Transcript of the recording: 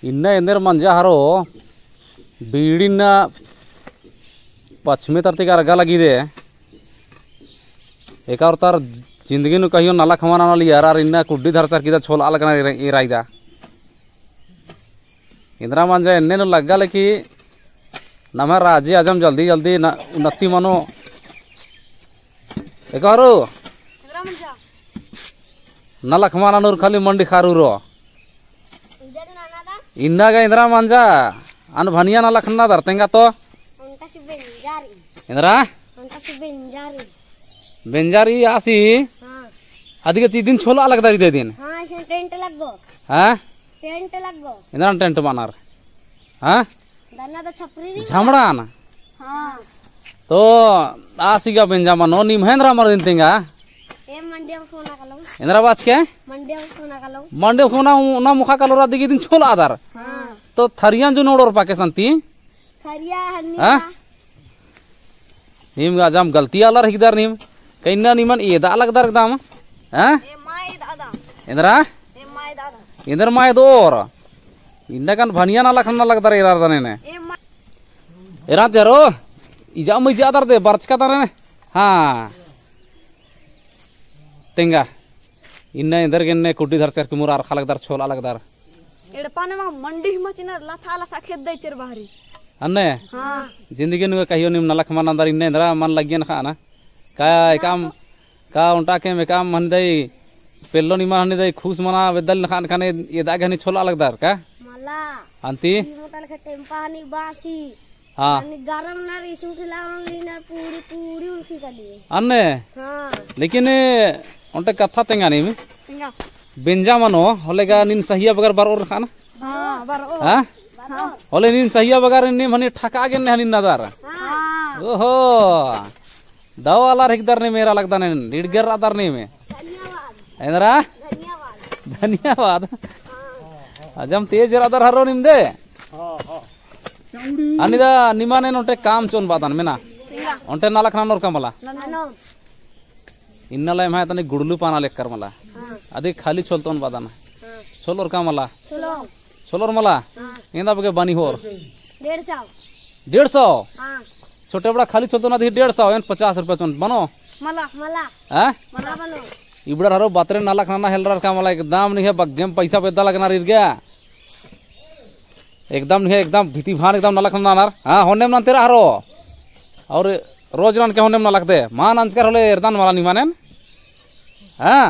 इन्न एंदर मंजा हरो बीड़ीन पश्चिमी तरती का रगा लगी दे एक और तार जिंदगी नु कहियो नाला खमाना नाली यार इन्न कुड्डी धरचर की छोल अलग ना इराइदा इंद्रा मंजा एन्ने नु लग्गा लेकि नमे राजी आजम जल्दी जल्दी नत्ती मनो एक और नाला खमाना नूर खाली मंडी खारू रो इन्ना का इंद्रा मंजा अन भनिया नाला खन्ना धरतेंगा तो इंद्रा बेंजारी आसी अधिक दिन छोला अलग दारी दे दिन टेंट लगो हां टेंट लगो इंद्रा टेंट मानार हां दाना तो छपरी झामड़ा ना हां तो आसीगा बेंजामा नो नी महेंद्र मर दिन तेंगा ए मंडिया फोना कलो इंद्रा बाच के मंडे फोना ना मुखा कलोरा दिगी दिन छोला आधार हां तो थरियां जो नोडोर पाके संती थरिया हन्नी हां नीम गाजम गलती आला रहिदार नीम कइना नीमन एदा अलग दर दाम हां ए माय दादा इंद्रा ए माय दादा इंद्र माय दोर इन्ना कन भनिया ना लखन ना लगदर एरार दने ने ए माय एरा तेरो इजा मई जादर दे बर्च का दरे ने हां तेंगा इन्ना इंदर गेन्ने कुड्डी धर चर कुमुरार खलगदर छोल अलगदर एडपाने मा मंडी मचिनर लथा लथा खेत दै चर बाहरी अन्ने हां जिंदगी नु कहियो निम नलख मन अंदर इन्ने इंद्रा मन लगियन खाना काय काम का उंटा के में काम मन दई पेल्लो निमा हने दई खुश मना वेदल खान खाने ये दागनी छोला अलगदर का मला अंती मोटल के टेम्पानी बासी हां अनि गरम ना रिसु खिलावन लीना पूरी पूरी उल्की कली अन्ने हां लेकिन उंटे कथा तेंगा नी तिंगा बेंजा मनो होलेगा निन सहिया बगर बार और खाना हां बारो हां होले निन सहिया बगर नि मने ठका गे ने हनिन नदर हां ओहो दाव वाला रिकदर ने मेरा लगदा ने रीडगर अदर ने में धन्यवाद इंद्रा धन्यवाद धन्यवाद अजम तेज अदर हरो निम दे हां हां अनिदा निमाने नोटे काम चोन बादन मेना तिंगा ओंटे नाला खनानोर कमला ननो इन्नला मा तने गुडलू पाना लेकर मला हां अदे खाली चलतोन बादन हां छोलोर कमला चलो छोलोर मला हां इंदा बगे बानी होर 150 150 हां छोटे बड़ा खाली चलतो ना 150 एन 50 रुपया चोन बनो मला मला हां मला बनो इबड़ा हरो बातरे नाला खाना हेलरार कमला एकदम नहीं है बगेम पैसा पेदा लगना रिर गया एकदम नहीं है एकदम भीति भान एकदम नाला खाना नार हां होने मन तेरा हरो और रोज रन के होने मन लगते मान अंचकर होले एरदान वाला निमानेन हां